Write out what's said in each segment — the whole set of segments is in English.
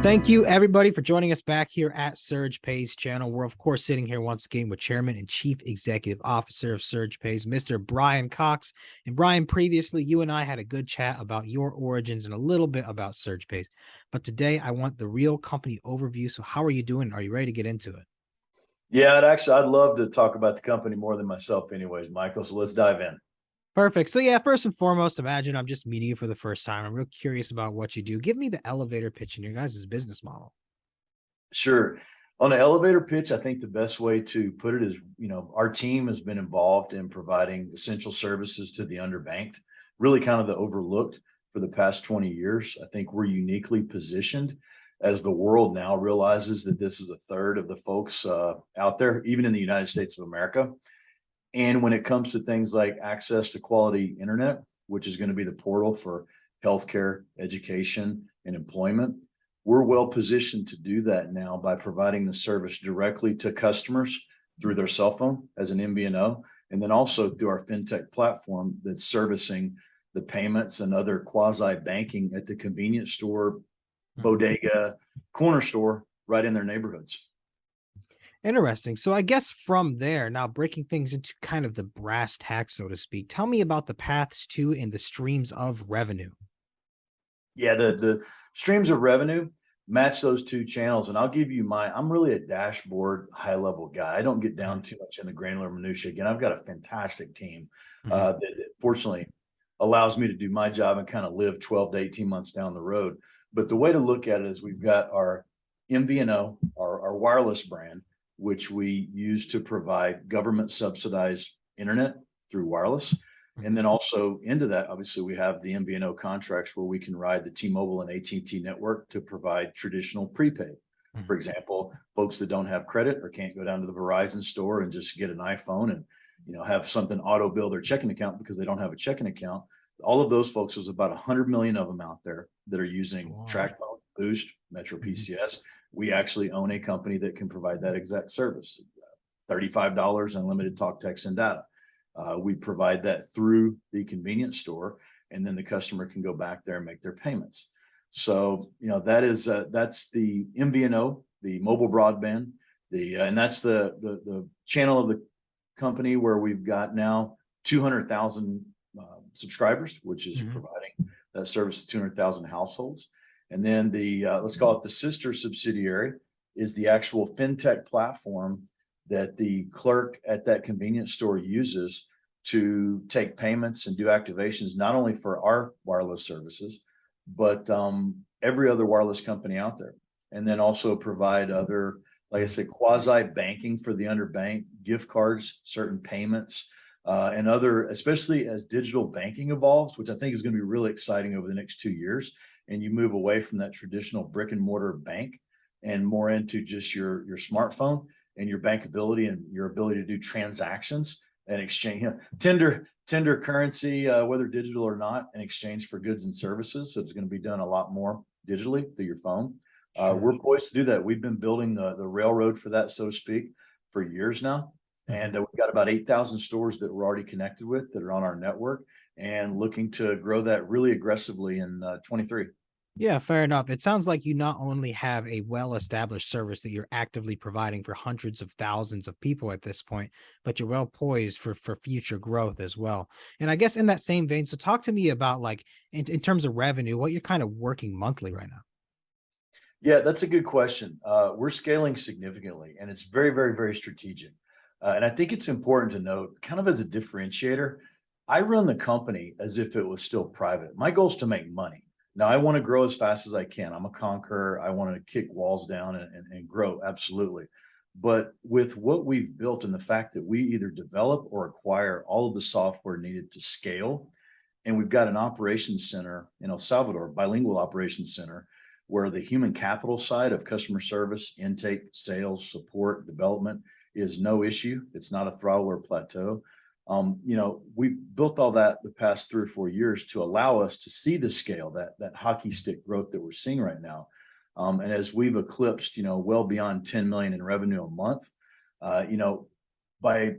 Thank you, everybody, for joining us back here at SurgePays channel. We're, of course, sitting here once again with Chairman and Chief Executive Officer of SurgePays, Mr. Brian Cox. And Brian, previously, you and I had a good chat about your origins and a little bit about SurgePays. But today, I want the real company overview. So how are you doing? Are you ready to get into it? Yeah, I'd love to talk about the company more than myself anyways, Michael. So let's dive in. Perfect. So yeah, first and foremost, imagine I'm just meeting you for the first time. I'm real curious about what you do. Give me the elevator pitch in your guys' business model. Sure. On the elevator pitch, I think the best way to put it is, our team has been involved in providing essential services to the underbanked, really kind of the overlooked for the past 20 years. I think we're uniquely positioned as the world now realizes that this is a third of the folks out there, even in the United States of America. And when it comes to things like access to quality internet, which is going to be the portal for healthcare, education, and employment, we're well positioned to do that now by providing the service directly to customers through their cell phone as an MVNO, and then also through our fintech platform that's servicing the payments and other quasi banking at the convenience store, bodega, corner store right in their neighborhoods. Interesting. So I guess from there, now breaking things into kind of the brass tacks, so to speak, tell me about the paths to and the streams of revenue. Yeah, the streams of revenue match those two channels. And I'll give you I'm really a dashboard high level guy. I don't get down too much in the granular minutia. Again, I've got a fantastic team that fortunately allows me to do my job and kind of live 12 to 18 months down the road. But the way to look at it is we've got our MVNO, our wireless brand, which we use to provide government subsidized internet through wireless. And then also into that, obviously, we have the MVNO contracts where we can ride the T-Mobile and AT&T network to provide traditional prepaid. For example, folks that don't have credit or can't go down to the Verizon store and just get an iPhone and have something auto bill their checking account because they don't have a checking account. All of those folks, there's about 100 million of them out there that are using TracFone, Boost, Metro PCS. We actually own a company that can provide that exact service. $35 unlimited talk, text, and data. We provide that through the convenience store, and then the customer can go back there and make their payments. So, that's the MVNO, the mobile broadband, and that's the channel of the company where we've got now 200,000 subscribers, which is providing that service to 200,000 households. And then let's call it the sister subsidiary is the actual fintech platform that the clerk at that convenience store uses to take payments and do activations, not only for our wireless services, but every other wireless company out there. And then also provide other, like I said, quasi banking for the underbanked, gift cards, certain payments, and other, especially as digital banking evolves, which I think is going to be really exciting over the next 2 years. And you move away from that traditional brick and mortar bank and more into just your smartphone and your bankability and your ability to do transactions and exchange tender currency, whether digital or not, in exchange for goods and services. So it's going to be done a lot more digitally through your phone. We're poised to do that. We've been building the railroad for that, so to speak, for years now. And we've got about 8,000 stores that we're already connected with that are on our network and looking to grow that really aggressively in 23. Yeah, fair enough. It sounds like you not only have a well-established service that you're actively providing for hundreds of thousands of people at this point, but you're well poised for future growth as well. And I guess in that same vein, so talk to me about like in terms of revenue, what you're kind of working monthly right now. Yeah, that's a good question. We're scaling significantly, and it's very, very, very strategic. And I think it's important to note, kind of as a differentiator, I run the company as if it was still private. My goal is to make money. Now, I want to grow as fast as I can. I'm a conqueror. I want to kick walls down and grow, absolutely. But with what we've built and the fact that we either develop or acquire all of the software needed to scale, and we've got an operations center in El Salvador, bilingual operations center, where the human capital side of customer service, intake, sales, support, development is no issue. It's not a throttle or plateau. We've built all that the past 3 or 4 years to allow us to see the scale, that hockey stick growth that we're seeing right now. And as we've eclipsed, well beyond 10 million in revenue a month, by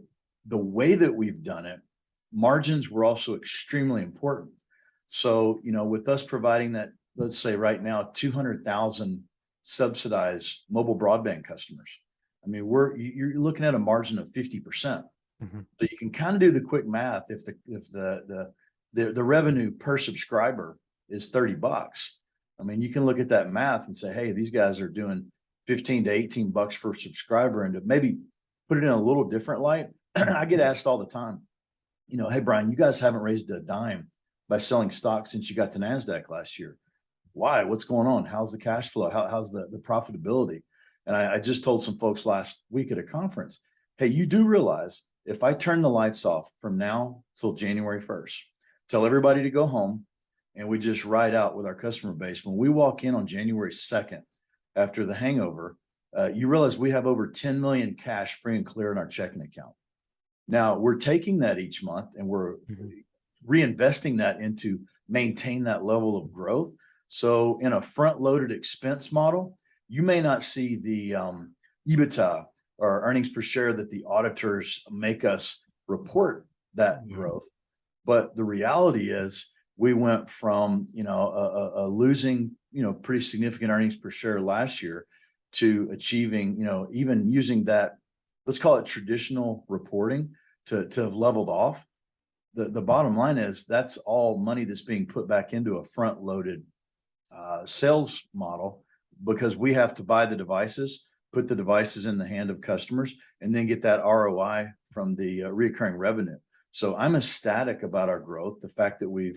the way that we've done it, margins were also extremely important. So, with us providing that, let's say right now, 200,000 subsidize mobile broadband customers. I mean, you're looking at a margin of 50%. Mhm. So you can kind of do the quick math. If the revenue per subscriber is $30, I mean, you can look at that math and say, hey, these guys are doing 15 to 18 bucks per subscriber. And to maybe put it in a little different light, I get asked all the time, hey, Brian, you guys haven't raised a dime by selling stock since you got to NASDAQ last year. Why? What's going on? How's the cash flow? How's the profitability? And I just told some folks last week at a conference, hey, you do realize if I turn the lights off from now till January 1st, tell everybody to go home, and we just ride out with our customer base, when we walk in on January 2nd, after the hangover, you realize we have over 10 million cash free and clear in our checking account. Now we're taking that each month and we're reinvesting that into maintain that level of growth. So in a front loaded expense model, you may not see the EBITDA or earnings per share that the auditors make us report that growth. But the reality is we went from, a losing, pretty significant earnings per share last year to achieving, even using that, let's call it traditional reporting to have leveled off. The bottom line is that's all money that's being put back into a front loaded sales model, because we have to buy the devices, put the devices in the hand of customers, and then get that ROI from the recurring revenue. So I'm ecstatic about our growth. The fact that we'll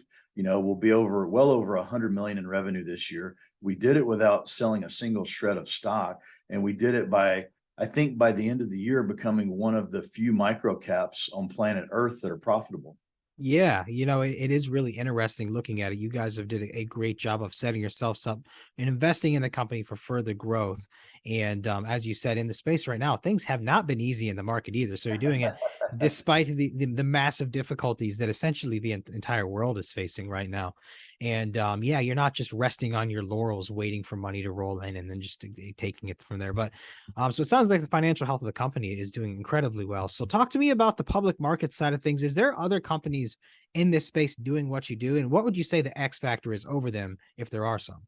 be well over 100 million in revenue this year. We did it without selling a single shred of stock. And we did it I think by the end of the year, becoming one of the few micro caps on planet Earth that are profitable. Yeah, it is really interesting looking at it. You guys have did a great job of setting yourselves up and investing in the company for further growth. And as you said, in the space right now, things have not been easy in the market either. So you're doing it despite the massive difficulties that essentially the entire world is facing right now. And yeah, you're not just resting on your laurels, waiting for money to roll in and then just taking it from there. But so it sounds like the financial health of the company is doing incredibly well. So talk to me about the public market side of things. Is there other companies in this space doing what you do? And what would you say the X factor is over them, if there are some?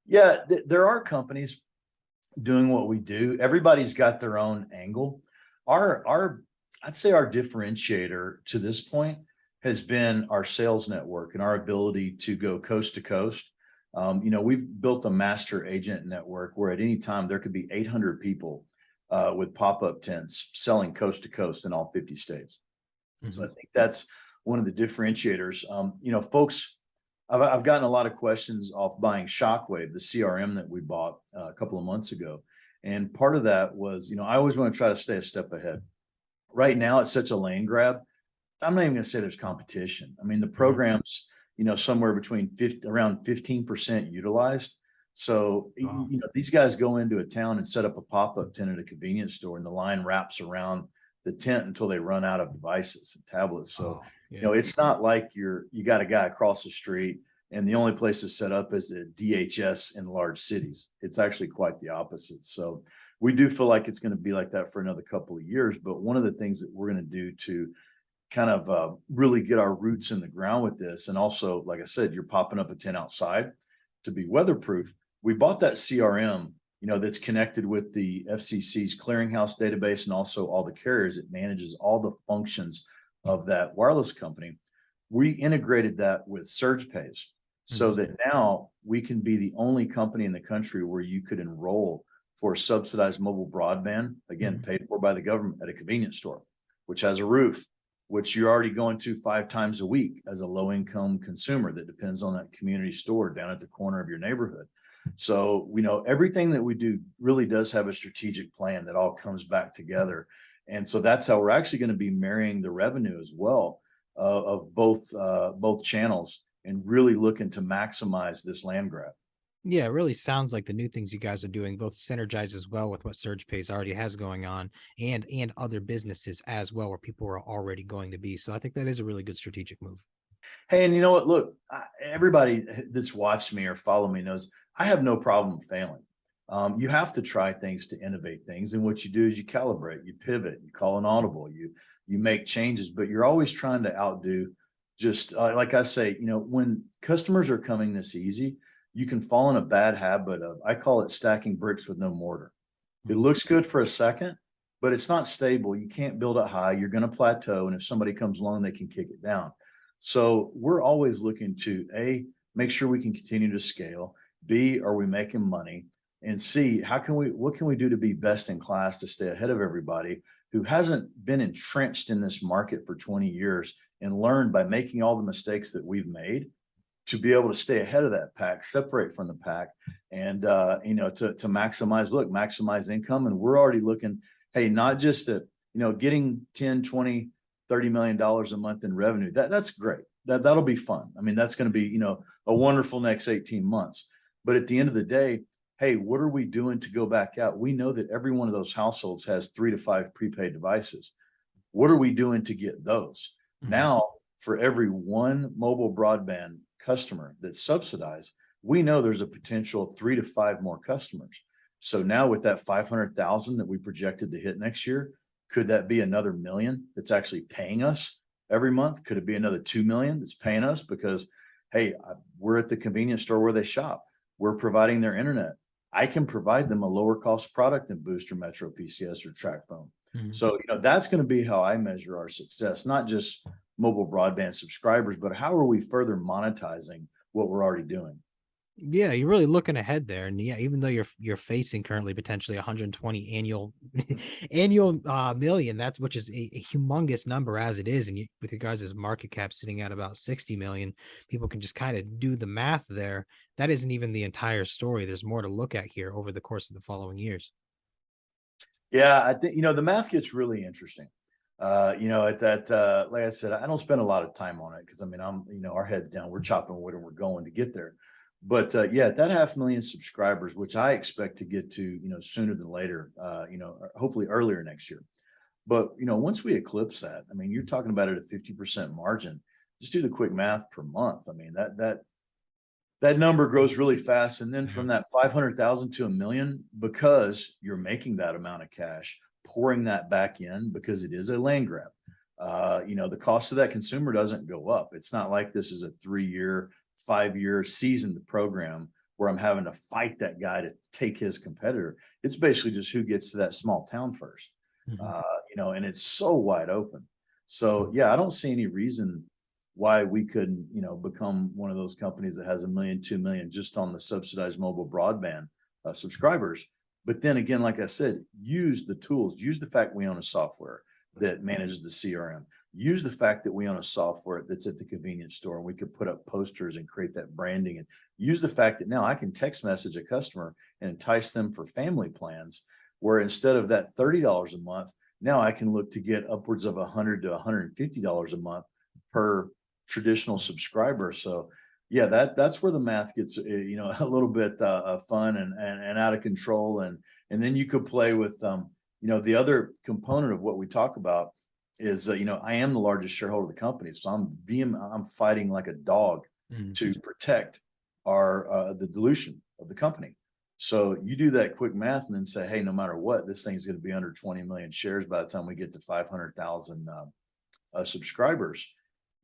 Yeah, there are companies doing what we do. Everybody's got their own angle. I'd say our differentiator to this point has been our sales network and our ability to go coast to coast. We've built a master agent network where at any time there could be 800 people with pop-up tents selling coast to coast in all 50 states. So I think that's one of the differentiators. Folks, I've gotten a lot of questions off buying Shockwave, the CRM that we bought a couple of months ago. And part of that was, I always want to try to stay a step ahead. Right now, it's such a land grab. I'm not even going to say there's competition. I mean, the program's, somewhere between around 15% utilized. So, these guys go into a town and set up a pop-up tent at a convenience store, and the line wraps around the tent until they run out of devices and tablets. So, it's not like you got a guy across the street and the only place to set up is the DHS in large cities. It's actually quite the opposite. So we do feel like it's going to be like that for another couple of years. But one of the things that we're going to do to kind of really get our roots in the ground with this, and also, like I said, you're popping up a tent outside to be weatherproof. We bought that CRM, that's connected with the FCC's clearinghouse database and also all the carriers. It manages all the functions of that wireless company. We integrated that with SurgePays so that now we can be the only company in the country where you could enroll for subsidized mobile broadband, again, paid for by the government at a convenience store, which has a roof, which you're already going to 5 times a week as a low-income consumer that depends on that community store down at the corner of your neighborhood. So, everything that we do really does have a strategic plan that all comes back together. And so that's how we're actually going to be marrying the revenue as well of both channels and really looking to maximize this land grab. Yeah, it really sounds like the new things you guys are doing both synergize as well with what SurgePays already has going on and other businesses as well, where people are already going to be. So I think that is a really good strategic move. Hey, and you know what? Look, everybody that's watched me or follow me knows I have no problem failing. You have to try things to innovate things, and what you do is you calibrate, you pivot, you call an audible, you make changes, but you're always trying to outdo. Just like I say, when customers are coming this easy, you can fall in a bad habit of, I call it stacking bricks with no mortar. It looks good for a second, but it's not stable. You can't build it high. You're going to plateau. And if somebody comes along, they can kick it down. So we're always looking to A, make sure we can continue to scale. B, are we making money? And C, what can we do to be best in class to stay ahead of everybody who hasn't been entrenched in this market for 20 years and learned by making all the mistakes that we've made to be able to stay ahead of that pack, separate from the pack, and to maximize income. And we're already looking, hey, not just at, getting 10, 20, $30 million a month in revenue. That's great. That'll be fun. I mean, that's going to be, a wonderful next 18 months. But at the end of the day, hey, what are we doing to go back out? We know that every one of those households has 3 to 5 prepaid devices. What are we doing to get those? Now, for every one mobile broadband customer that's subsidized, we know there's a potential 3 to 5 more customers. So now with that 500,000 that we projected to hit next year, could that be another million that's actually paying us every month? Could it be another 2 million that's paying us because, hey, we're at the convenience store where they shop. We're providing their internet. I can provide them a lower cost product than Boost or Metro PCS or TracFone. So, that's going to be how I measure our success, not just mobile broadband subscribers, but how are we further monetizing what we're already doing? Yeah, you're really looking ahead there, and yeah, even though you're facing currently potentially 120 annual million, that's which is a humongous number as it is, and with your guys' market cap sitting at about 60 million, people can just kind of do the math there. That isn't even the entire story. There's more to look at here over the course of the following years. Yeah, I think the math gets really interesting. At that, like I said, I don't spend a lot of time on it because I'm, our head down, we're chopping wood and we're going to get there. But yeah, that 500,000 subscribers, which I expect to get to, sooner than later, hopefully earlier next year. But once we eclipse that, I mean, you're talking about it at a 50% margin. Just do the quick math per month. I mean, that number grows really fast. And then from that 500,000 to 1 million, because you're making that amount of cash, pouring that back in because it is a land grab. The cost of that consumer doesn't go up. It's not like this is a 3-year, 5-year seasoned program where I'm having to fight that guy to take his competitor. It's basically just who gets to that small town first, and it's so wide open. So yeah, I don't see any reason why we couldn't, become one of those companies that has 1 million, 2 million just on the subsidized mobile broadband subscribers. But then again, like I said, use the tools, use the fact we own a software that manages the CRM, use the fact that we own a software that's at the convenience store and we could put up posters and create that branding, and use the fact that now I can text message a customer and entice them for family plans, where instead of that $30 a month, now I can look to get upwards of $100 to $150 a month per traditional subscriber. So yeah, that's where the math gets, a little bit fun and out of control. And then you could play with, the other component of what we talk about is, I am the largest shareholder of the company. So I'm fighting like a dog to protect the dilution of the company. So you do that quick math and then say, hey, no matter what, this thing's going to be under 20 million shares by the time we get to 500,000 subscribers.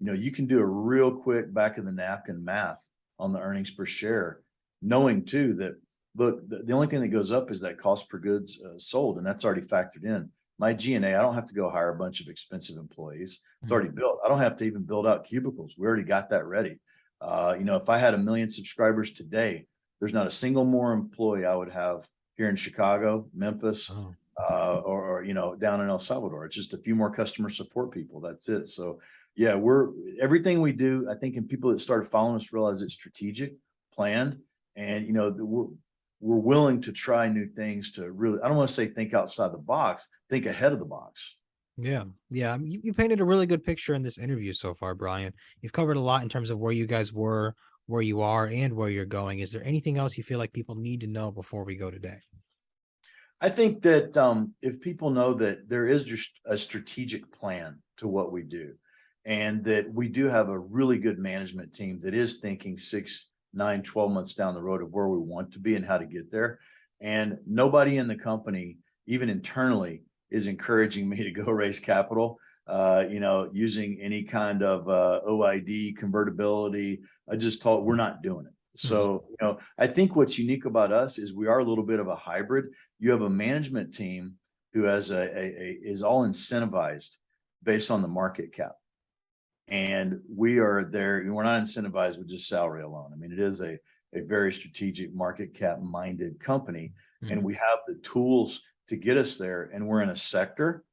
You can do a real quick back of the napkin math on the earnings per share, knowing too that, look, the only thing that goes up is that cost per goods sold, and that's already factored in. My G&A, I don't have to go hire a bunch of expensive employees. It's already built. I don't have to even build out cubicles. We already got that ready. If I had 1 million subscribers today, there's not a single more employee I would have here in Chicago, Memphis, or down in El Salvador. It's just a few more customer support people. That's it. So yeah, everything we do, I think, and people that started following us realize it's strategic, planned, and we're willing to try new things to really, I don't want to say think outside the box, think ahead of the box. Yeah. You painted a really good picture in this interview so far, Brian. You've covered a lot in terms of where you guys were, where you are, and where you're going. Is there anything else you feel like people need to know before we go today? I think that if people know that there is just a strategic plan to what we do, and that we do have a really good management team that is thinking 6, 9, 12 months down the road of where we want to be and how to get there. And nobody in the company, even internally, is encouraging me to go raise capital, using any kind of OID convertibility. I just told we're not doing it. So, I think what's unique about us is we are a little bit of a hybrid. You have a management team who has is all incentivized based on the market cap. And we are there. We're not incentivized with just salary alone. I mean, it is a very strategic market cap minded company, and we have the tools to get us there. And we're in a sector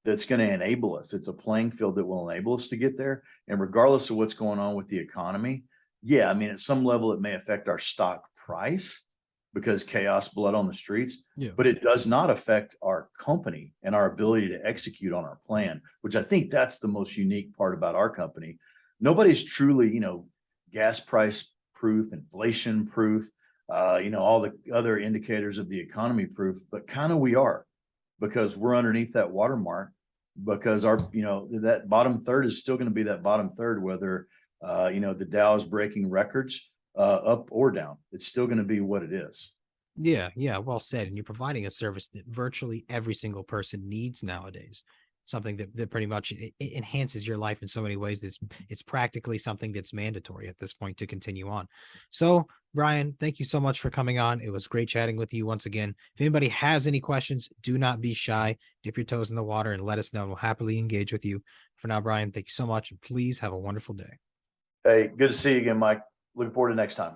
that's going to enable us. It's a playing field that will enable us to get there. And regardless of what's going on with the economy, yeah, I mean, at some level, it may affect our stock price because chaos, blood on the streets, but it does not affect our company and our ability to execute on our plan, which I think that's the most unique part about our company. Nobody's truly, gas price proof, inflation proof, all the other indicators of the economy proof, but kind of we are, because we're underneath that watermark, because our, that bottom third is still going to be that bottom third, whether, the Dow is breaking records up or down. It's still going to be what it is. Yeah, well said. And you're providing a service that virtually every single person needs nowadays. Something that pretty much it enhances your life in so many ways. It's practically something that's mandatory at this point to continue on. So, Brian, thank you so much for coming on. It was great chatting with you once again. If anybody has any questions, do not be shy. Dip your toes in the water and let us know. We'll happily engage with you. For now, Brian, thank you so much, and please have a wonderful day. Hey, good to see you again, Mike. Looking forward to next time.